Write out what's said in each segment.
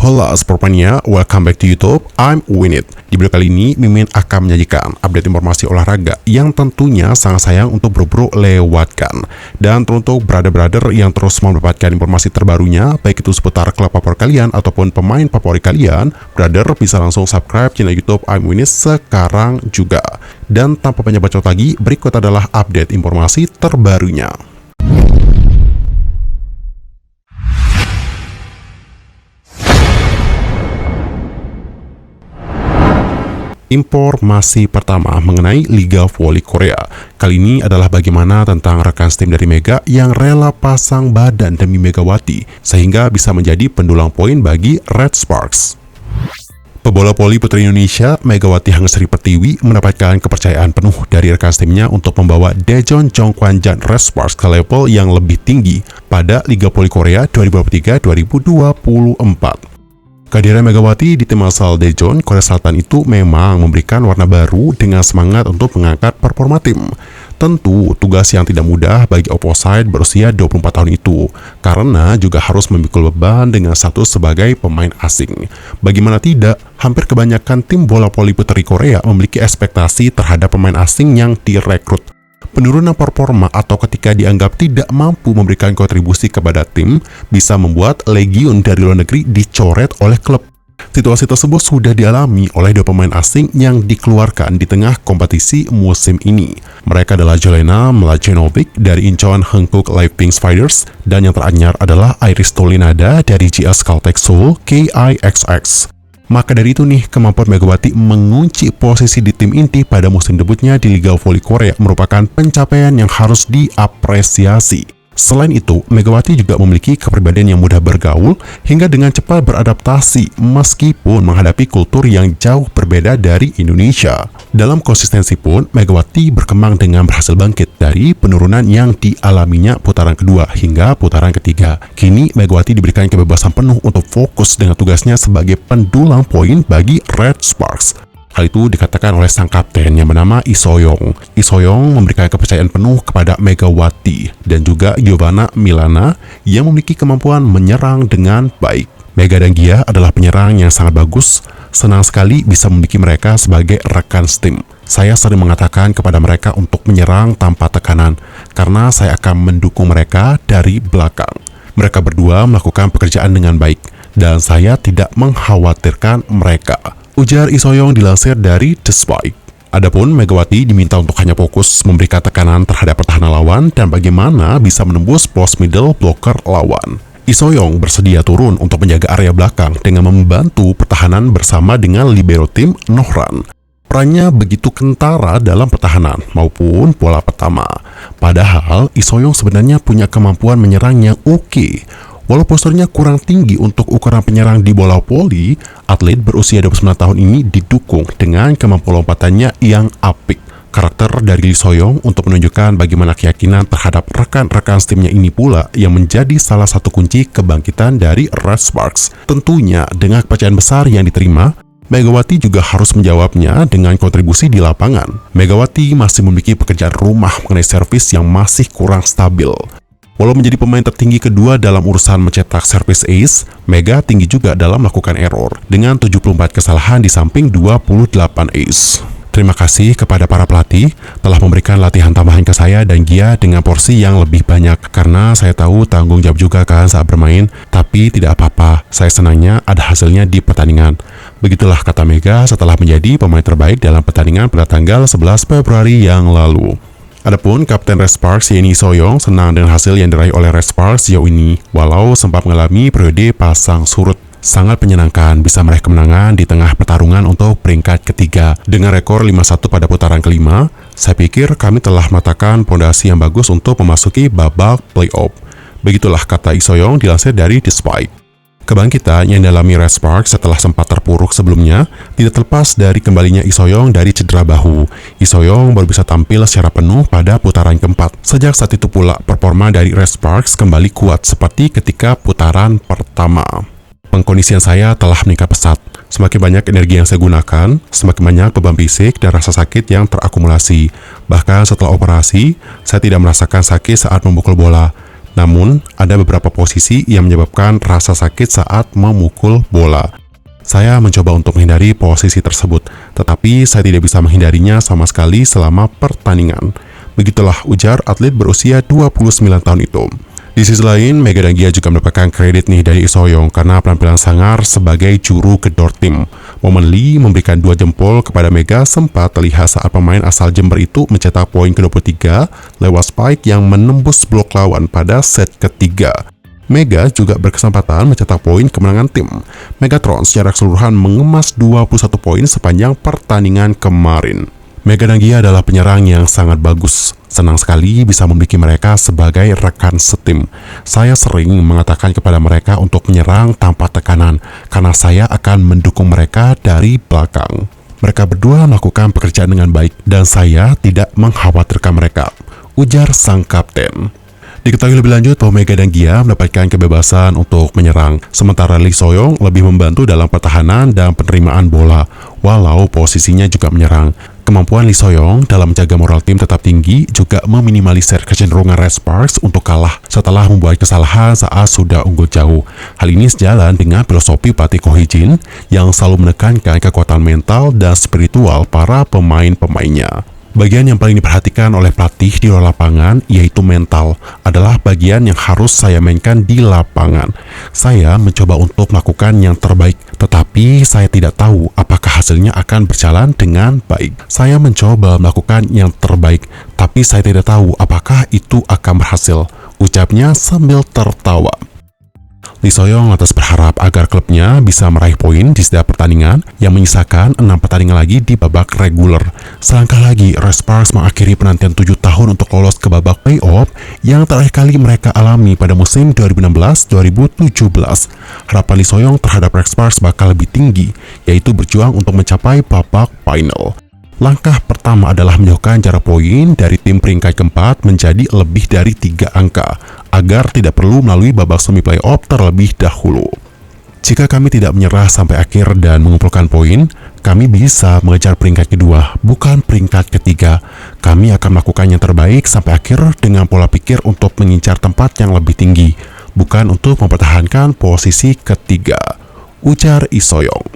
Hola Sportmania, welcome back to YouTube. I'm Winit. Di video kali ini, Mimin akan menyajikan update informasi olahraga yang tentunya sangat sayang untuk bro-bro lewatkan. Dan untuk brother-brother yang terus mendapatkan informasi terbarunya, baik itu seputar klub favorit kalian ataupun pemain favorit kalian, brother bisa langsung subscribe channel YouTube I'm Winit sekarang juga. Dan tanpa banyak bacot lagi, berikut adalah update informasi terbarunya. Informasi pertama mengenai Liga Voli Korea. Kali ini adalah bagaimana tentang rekan tim dari Mega yang rela pasang badan demi Megawati sehingga bisa menjadi pendulang poin bagi Red Sparks. Pebola voli putri Indonesia, Megawati Hanggesri Pertiwi mendapatkan kepercayaan penuh dari rekan timnya untuk membawa Daejeon Jongkwanjan Red Sparks ke level yang lebih tinggi pada Liga Voli Korea 2023-2024. Kehadiran Megawati di tim asal Daejeon, Korea Selatan itu memang memberikan warna baru dengan semangat untuk mengangkat performa tim. Tentu, tugas yang tidak mudah bagi opposite berusia 24 tahun itu, karena juga harus memikul beban dengan status sebagai pemain asing. Bagaimana tidak, hampir kebanyakan tim bola voli putri Korea memiliki ekspektasi terhadap pemain asing yang direkrut. Penurunan performa atau ketika dianggap tidak mampu memberikan kontribusi kepada tim bisa membuat legion dari luar negeri dicoret oleh klub. Situasi tersebut sudah dialami oleh dua pemain asing yang dikeluarkan di tengah kompetisi musim ini. Mereka adalah Jelena Mlajenovic dari Incheon Hankook Leipzig Spiders dan yang teranyar adalah Iris Tolinada dari GS Caltech Seoul KIXX. Maka dari itu nih, kemampuan Megawati mengunci posisi di tim inti pada musim debutnya di Liga Voli Korea merupakan pencapaian yang harus diapresiasi. Selain itu, Megawati juga memiliki kepribadian yang mudah bergaul hingga dengan cepat beradaptasi meskipun menghadapi kultur yang jauh berbeda dari Indonesia. Dalam konsistensi pun, Megawati berkembang dengan berhasil bangkit dari penurunan yang dialaminya putaran kedua hingga putaran ketiga. Kini, Megawati diberikan kebebasan penuh untuk fokus dengan tugasnya sebagai pendulang poin bagi Red Sparks. Hal itu dikatakan oleh sang kapten yang bernama Lee So-young. Lee So-young memberikan kepercayaan penuh kepada Megawati dan juga Giovanna Milana yang memiliki kemampuan menyerang dengan baik. Mega dan Gia adalah penyerang yang sangat bagus. Senang sekali bisa memiliki mereka sebagai rekan tim. Saya sering mengatakan kepada mereka untuk menyerang tanpa tekanan karena saya akan mendukung mereka dari belakang. Mereka berdua melakukan pekerjaan dengan baik dan saya tidak mengkhawatirkan mereka, ujar Lee So-young dilansir dari The Spike. Adapun Megawati diminta untuk hanya fokus memberikan tekanan terhadap pertahanan lawan dan bagaimana bisa menembus post middle blocker lawan. Lee So-young bersedia turun untuk menjaga area belakang dengan membantu pertahanan bersama dengan libero tim Nohran. Perannya begitu kentara dalam pertahanan maupun pola pertama. Padahal Lee So-young sebenarnya punya kemampuan menyerang yang oke. Walau posturnya kurang tinggi untuk ukuran penyerang di bola voli, atlet berusia 29 tahun ini didukung dengan kemampuan lompatannya yang apik. Karakter dari Lee So-young untuk menunjukkan bagaimana keyakinan terhadap rekan-rekan timnya ini pula yang menjadi salah satu kunci kebangkitan dari Red Sparks. Tentunya dengan kepercayaan besar yang diterima, Megawati juga harus menjawabnya dengan kontribusi di lapangan. Megawati masih memiliki pekerjaan rumah mengenai servis yang masih kurang stabil. Walau menjadi pemain tertinggi kedua dalam urusan mencetak service ace, Mega tinggi juga dalam melakukan error dengan 74 kesalahan di samping 28 ace. Terima kasih kepada para pelatih telah memberikan latihan tambahan ke saya dan Gia dengan porsi yang lebih banyak karena saya tahu tanggung jawab juga kan saat bermain, tapi tidak apa-apa, saya senangnya ada hasilnya di pertandingan. Begitulah kata Mega setelah menjadi pemain terbaik dalam pertandingan pada tanggal 11 Februari yang lalu. Adapun Kapten Red Sparks Lee So-young senang dengan hasil yang diraih oleh Red Sparks sejauh ini, walau sempat mengalami periode pasang surut. Sangat menyenangkan bisa meraih kemenangan di tengah pertarungan untuk peringkat ketiga. Dengan rekor 5-1 pada putaran kelima, saya pikir kami telah meletakkan pondasi yang bagus untuk memasuki babak playoff. Begitulah kata Lee So-young dilansir dari The Spike. Kebangkitan yang dialami Red Sparks setelah sempat terpuruk sebelumnya tidak terlepas dari kembalinya Lee So-young dari cedera bahu. Lee So-young baru bisa tampil secara penuh pada putaran keempat. Sejak saat itu pula, performa dari Red Sparks kembali kuat seperti ketika putaran pertama. Pengkondisian saya telah meningkat pesat. Semakin banyak energi yang saya gunakan, semakin banyak beban fisik dan rasa sakit yang terakumulasi. Bahkan setelah operasi, saya tidak merasakan sakit saat memukul bola. Namun, ada beberapa posisi yang menyebabkan rasa sakit saat memukul bola. Saya mencoba untuk menghindari posisi tersebut, tetapi saya tidak bisa menghindarinya sama sekali selama pertandingan. Begitulah ujar atlet berusia 29 tahun itu. Di sisi lain, Mega dan Gia juga mendapatkan kredit nih dari Lee So-yong karena penampilan sangar sebagai juru gedor tim. Momen Lee memberikan 2 jempol kepada Mega sempat terlihat saat pemain asal Jember itu mencetak poin ke-23 lewat spike yang menembus blok lawan pada set ketiga. Mega juga berkesempatan mencetak poin kemenangan tim. Megatron secara keseluruhan mengemas 21 poin sepanjang pertandingan kemarin. Mega dan Gia adalah penyerang yang sangat bagus. Senang sekali bisa memiliki mereka sebagai rekan setim. Saya sering mengatakan kepada mereka untuk menyerang tanpa tekanan, karena saya akan mendukung mereka dari belakang. Mereka berdua melakukan pekerjaan dengan baik, dan saya tidak mengkhawatirkan mereka, ujar sang kapten. Diketahui lebih lanjut bahwa Mega dan Gia mendapatkan kebebasan untuk menyerang, sementara Lee So-yong lebih membantu dalam pertahanan dan penerimaan bola, walau posisinya juga menyerang. Kemampuan Lee So-yong dalam menjaga moral tim tetap tinggi juga meminimalisir kecenderungan Red Sparks untuk kalah setelah membuat kesalahan saat sudah unggul jauh. Hal ini sejalan dengan filosofi pelatih Ko Hee-jin yang selalu menekankan kekuatan mental dan spiritual para pemain-pemainnya. Bagian yang paling diperhatikan oleh pelatih di luar lapangan, yaitu mental, adalah bagian yang harus saya mainkan di lapangan. Saya mencoba untuk melakukan yang terbaik, tetapi saya tidak tahu apakah hasilnya akan berjalan dengan baik. Saya mencoba melakukan yang terbaik, tapi saya tidak tahu apakah itu akan berhasil, ucapnya sambil tertawa. Lee So-yong lantas berharap agar klubnya bisa meraih poin di setiap pertandingan yang menyisakan 6 pertandingan lagi di babak reguler. Selangkah lagi, Red Sparks mengakhiri penantian 7 tahun untuk lolos ke babak playoff yang terakhir kali mereka alami pada musim 2016-2017. Harapan Lee So-yong terhadap Red Sparks bakal lebih tinggi, yaitu berjuang untuk mencapai babak final. Langkah pertama adalah menjauhkan jarak poin dari tim peringkat keempat menjadi lebih dari 3 angka, agar tidak perlu melalui babak semi playoff terlebih dahulu. Jika kami tidak menyerah sampai akhir dan mengumpulkan poin, kami bisa mengejar peringkat kedua, bukan peringkat ketiga. Kami akan melakukan yang terbaik sampai akhir dengan pola pikir untuk mengincar tempat yang lebih tinggi, bukan untuk mempertahankan posisi ketiga, ujar Lee So-yong.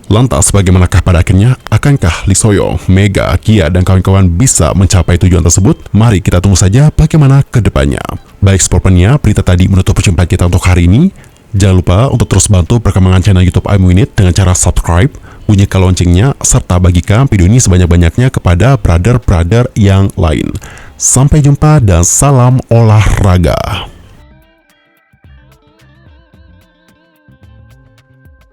Lantas bagaimanakah pada akhirnya? Akankah Lee So-yong, Mega, Gia, dan kawan-kawan bisa mencapai tujuan tersebut? Mari kita tunggu saja bagaimana ke depannya. Baik sportmania, berita tadi menutup perjumpaan kita untuk hari ini. Jangan lupa untuk terus bantu perkembangan channel YouTube iMunit dengan cara subscribe, bunyikan loncengnya, serta bagikan video ini sebanyak-banyaknya kepada brother-brother yang lain. Sampai jumpa dan salam olahraga.